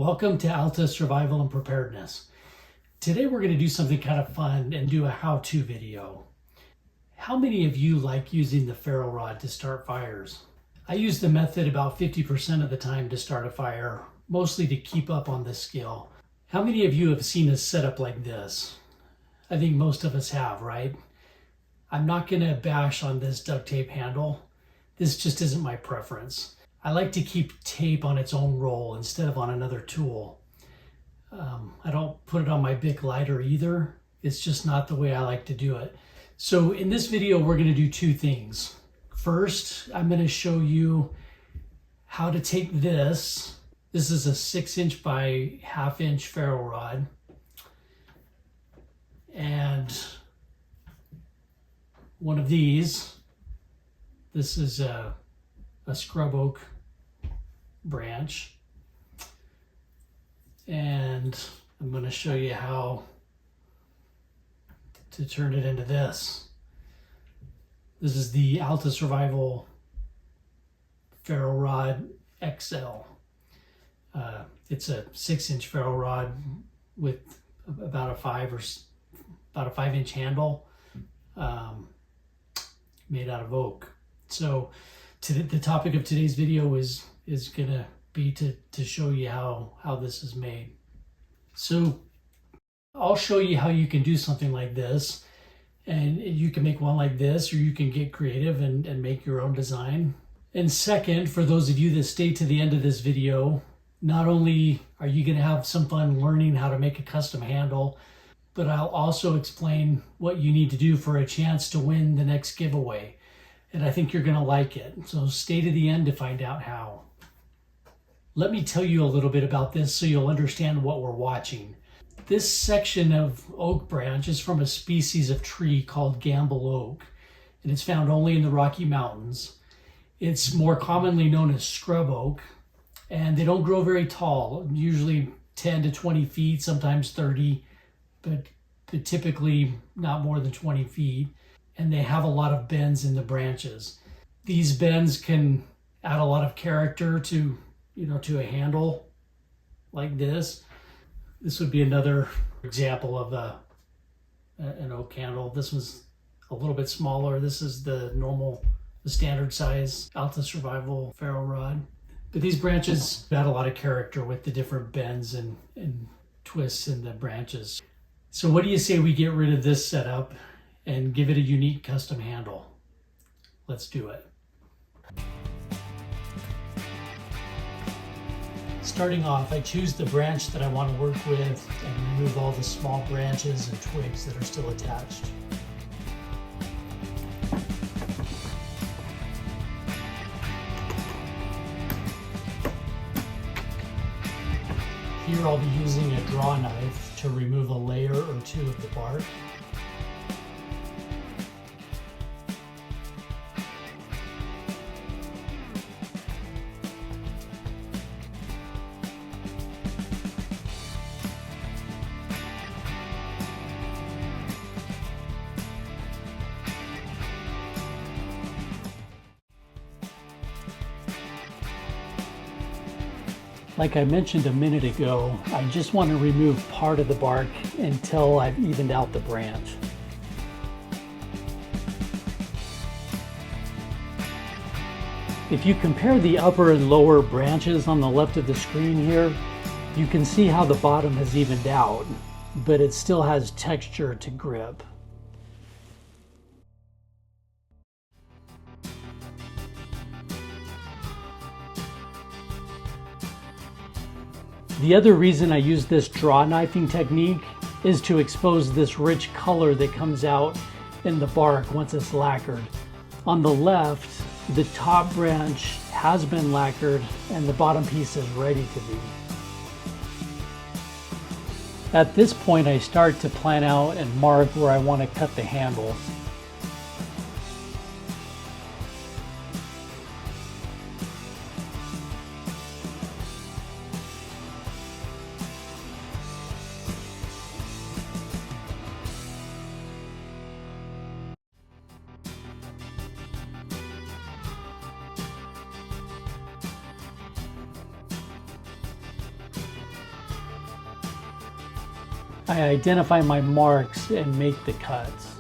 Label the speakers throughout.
Speaker 1: Welcome to Alta Survival and Preparedness. Today we're going to do something kind of fun and do a how-to video. How many of you like using the FerroRod to start fires? I use the method about 50% of the time to start a fire, mostly to keep up on this skill. How many of you have seen a setup like this? I think most of us have, right? I'm not going to bash on this duct tape handle. This just isn't my preference. I like to keep tape on its own roll instead of on another tool. I don't put it on my big lighter either. It's just not the way I like to do it. So in this video, we're going to do two things. First, I'm going to show you how to take this. This is a 6" by 1/2" ferro rod. And one of these, this is a scrub oak branch, and I'm going to show you how to turn it into this. This is the Alta Survival FerroRod XL. It's a 6" ferro rod with about a 5" handle, made out of oak. So the topic of today's video is gonna be to show you how this is made. So I'll show you how you can do something like this, and you can make one like this, or you can get creative and make your own design. And second, for those of you that stay to the end of this video, not only are you gonna have some fun learning how to make a custom handle, but I'll also explain what you need to do for a chance to win the next giveaway. And I think you're going to like it. So stay to the end to find out how. Let me tell you a little bit about this so you'll understand what we're watching. This section of oak branch is from a species of tree called Gamble oak, and it's found only in the Rocky Mountains. It's more commonly known as scrub oak, and they don't grow very tall, usually 10 to 20 feet, sometimes 30, but typically not more than 20 feet. And they have a lot of bends in the branches. These bends can add a lot of character to a handle like this. This would be another example of an oak handle. This one's a little bit smaller. This is the standard size Alta Survival ferro rod. But these branches add a lot of character with the different bends and twists in the branches. So what do you say we get rid of this setup and give it a unique custom handle? Let's do it. Starting off, I choose the branch that I want to work with and remove all the small branches and twigs that are still attached. Here I'll be using a draw knife to remove a layer or two of the bark. Like I mentioned a minute ago, I just want to remove part of the bark until I've evened out the branch. If you compare the upper and lower branches on the left of the screen here, you can see how the bottom has evened out, but it still has texture to grip. The other reason I use this draw knifing technique is to expose this rich color that comes out in the bark once it's lacquered. On the left, the top branch has been lacquered and the bottom piece is ready to be. At this point, I start to plan out and mark where I want to cut the handle. I identify my marks and make the cuts.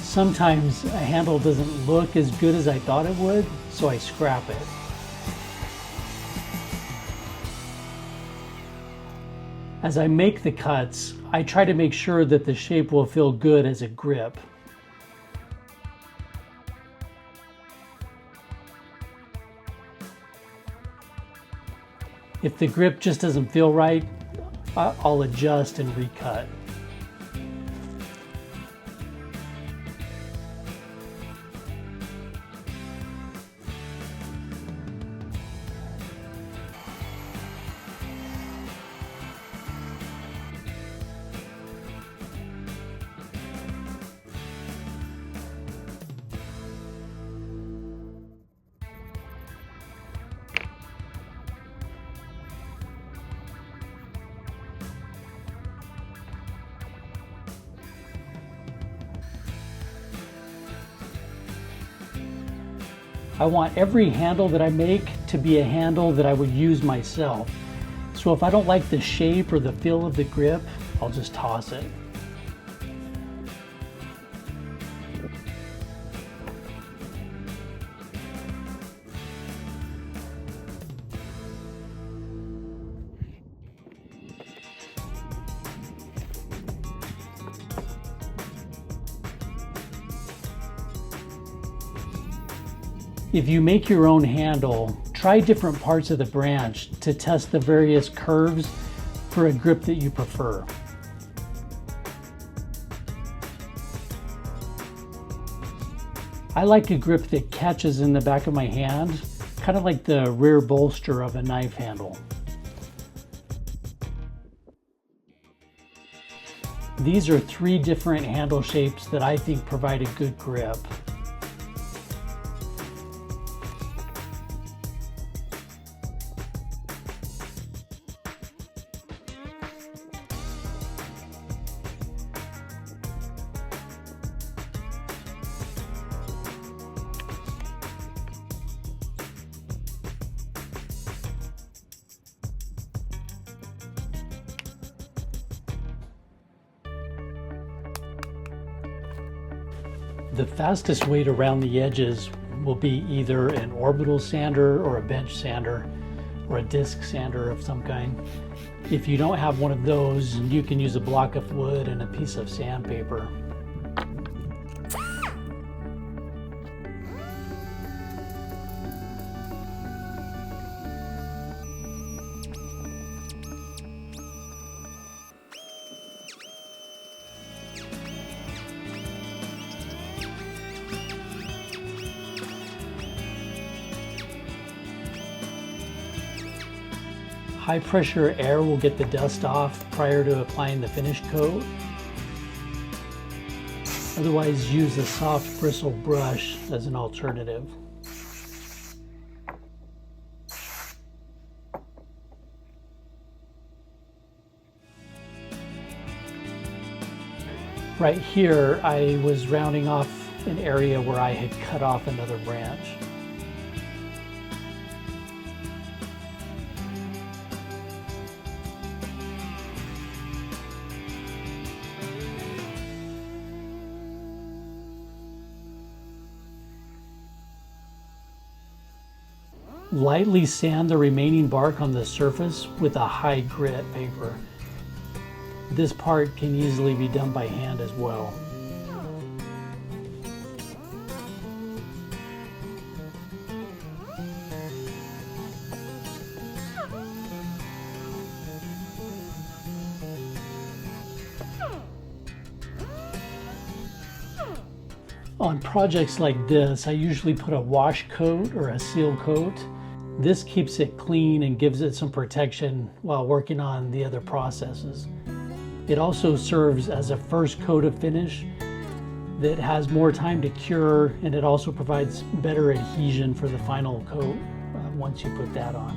Speaker 1: Sometimes a handle doesn't look as good as I thought it would, so I scrap it. As I make the cuts, I try to make sure that the shape will feel good as a grip. If the grip just doesn't feel right, I'll adjust and recut. I want every handle that I make to be a handle that I would use myself. So if I don't like the shape or the feel of the grip, I'll just toss it. If you make your own handle, try different parts of the branch to test the various curves for a grip that you prefer. I like a grip that catches in the back of my hand, kind of like the rear bolster of a knife handle. These are 3 different handle shapes that I think provide a good grip. The fastest way to round the edges will be either an orbital sander or a bench sander or a disc sander of some kind. If you don't have one of those, you can use a block of wood and a piece of sandpaper. High pressure air will get the dust off prior to applying the finish coat. Otherwise, use a soft bristle brush as an alternative. Right here, I was rounding off an area where I had cut off another branch. Lightly sand the remaining bark on the surface with a high grit paper. This part can easily be done by hand as well. On projects like this, I usually put a wash coat or a seal coat. This keeps it clean and gives it some protection while working on the other processes. It also serves as a first coat of finish that has more time to cure, and it also provides better adhesion for the final coat once you put that on.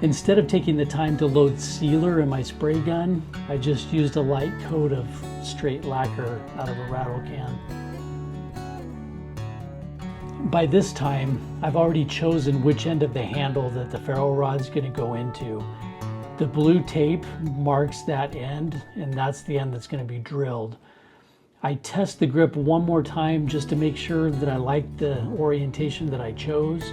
Speaker 1: Instead of taking the time to load sealer in my spray gun, I just used a light coat of straight lacquer out of a rattle can. By this time, I've already chosen which end of the handle that the ferro rod's going to go into. The blue tape marks that end, and that's the end that's going to be drilled. I test the grip one more time just to make sure that I like the orientation that I chose.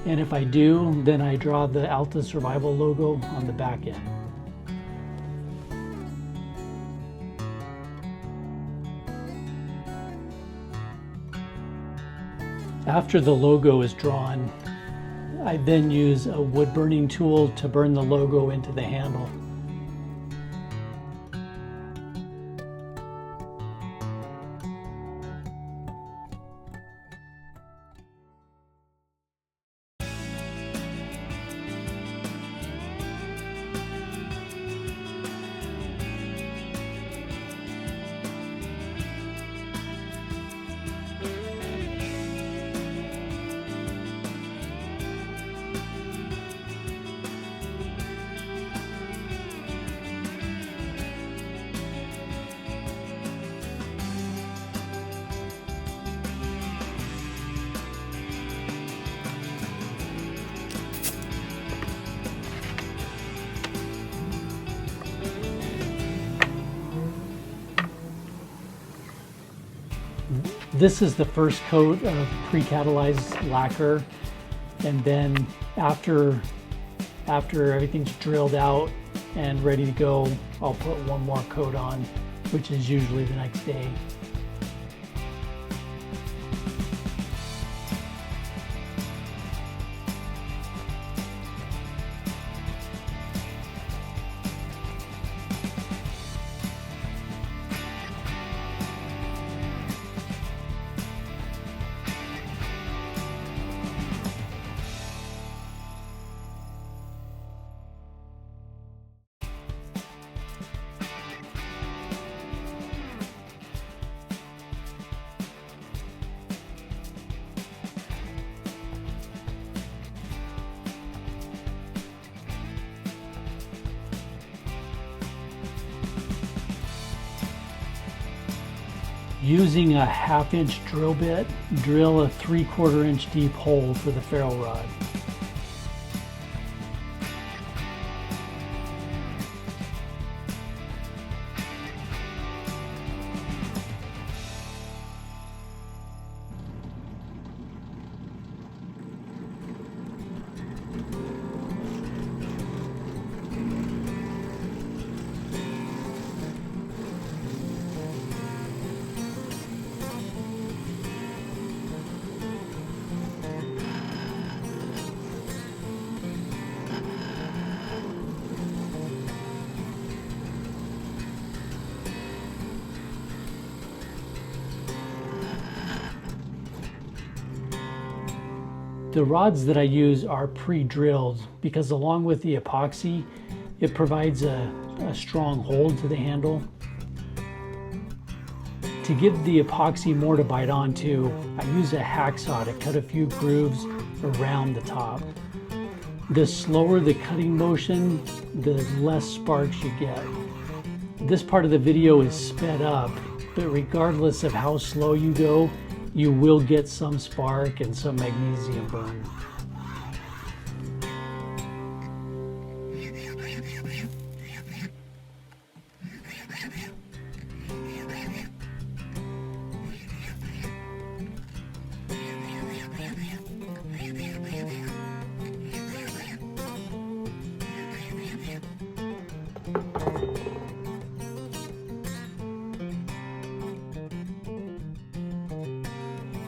Speaker 1: And if I do, then I draw the Alta Survival logo on the back end. After the logo is drawn, I then use a wood burning tool to burn the logo into the handle. This is the first coat of pre-catalyzed lacquer, and then after everything's drilled out and ready to go, I'll put one more coat on, which is usually the next day. Using a 1/2 inch drill bit, drill a 3/4 inch deep hole for the ferro rod. The rods that I use are pre-drilled because along with the epoxy, it provides a strong hold to the handle. To give the epoxy more to bite onto, I use a hacksaw to cut a few grooves around the top. The slower the cutting motion, the less sparks you get. This part of the video is sped up, but regardless of how slow you go, you will get some spark and some magnesium burn.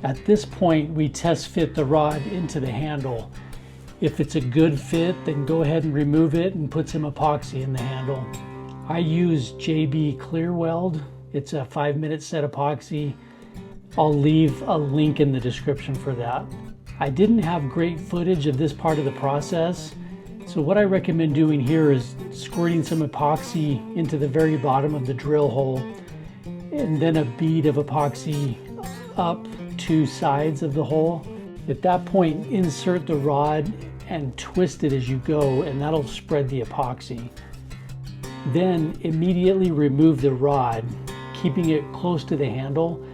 Speaker 1: At this point, we test fit the rod into the handle. If it's a good fit, then go ahead and remove it and put some epoxy in the handle. I use JB Clear Weld. It's a 5-minute set epoxy. I'll leave a link in the description for that. I didn't have great footage of this part of the process, so what I recommend doing here is squirting some epoxy into the very bottom of the drill hole, and then a bead of epoxy up 2 sides of the hole. At that point, insert the rod and twist it as you go, and that'll spread the epoxy. Then immediately remove the rod, keeping it close to the handle,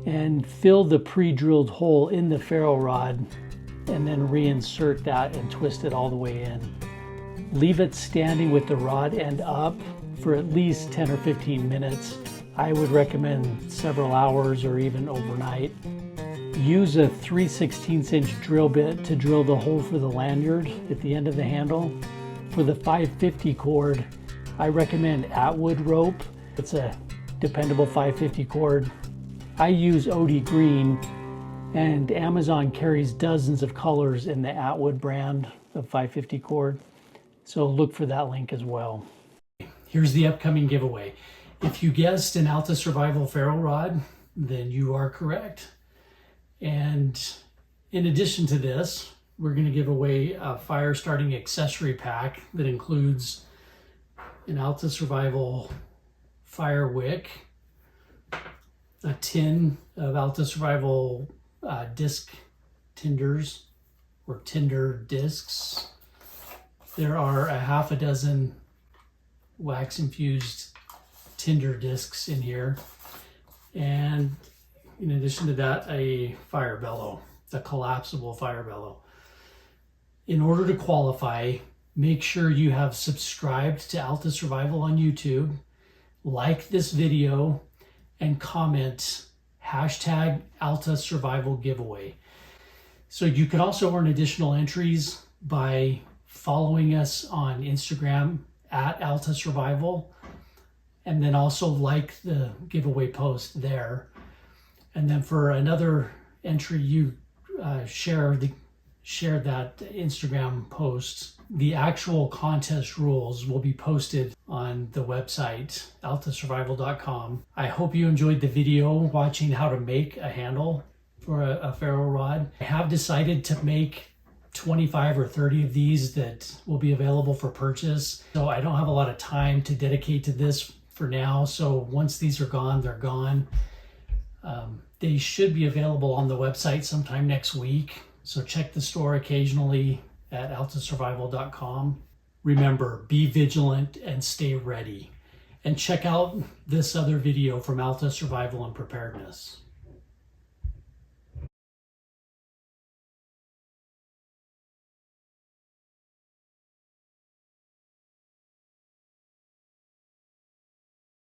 Speaker 1: and fill the pre-drilled hole in the FerroRod, and then reinsert that and twist it all the way in. Leave it standing with the rod end up for at least 10 or 15 minutes. I would recommend several hours or even overnight. Use a 3/16 inch drill bit to drill the hole for the lanyard at the end of the handle. For the 550 cord, I recommend Atwood rope. It's a dependable 550 cord. I use OD Green, and Amazon carries dozens of colors in the Atwood brand of 550 cord. So look for that link as well. Here's the upcoming giveaway. If you guessed an Alta Survival FerroRod, then you are correct. And in addition to this, we're going to give away a fire starting accessory pack that includes an Alta Survival fire wick, a tin of Alta Survival disc tinders or tinder discs. There are a half a dozen wax infused tinder discs in here, and in addition to that, a fire bellow, the collapsible fire bellow. In order to qualify, make sure you have subscribed to Alta Survival on YouTube, like this video, and comment hashtag Alta Survival giveaway. So you can also earn additional entries by following us on Instagram at Alta Survival, and then also like the giveaway post there. And then for another entry, you share that Instagram post. The actual contest rules will be posted on the website, altasurvival.com. I hope you enjoyed the video watching how to make a handle for a FerroRod. I have decided to make 25 or 30 of these that will be available for purchase. So I don't have a lot of time to dedicate to this for now. So once these are gone, they're gone. They should be available on the website sometime next week. So check the store occasionally at altasurvival.com. Remember, be vigilant and stay ready. And check out this other video from Alta Survival and Preparedness.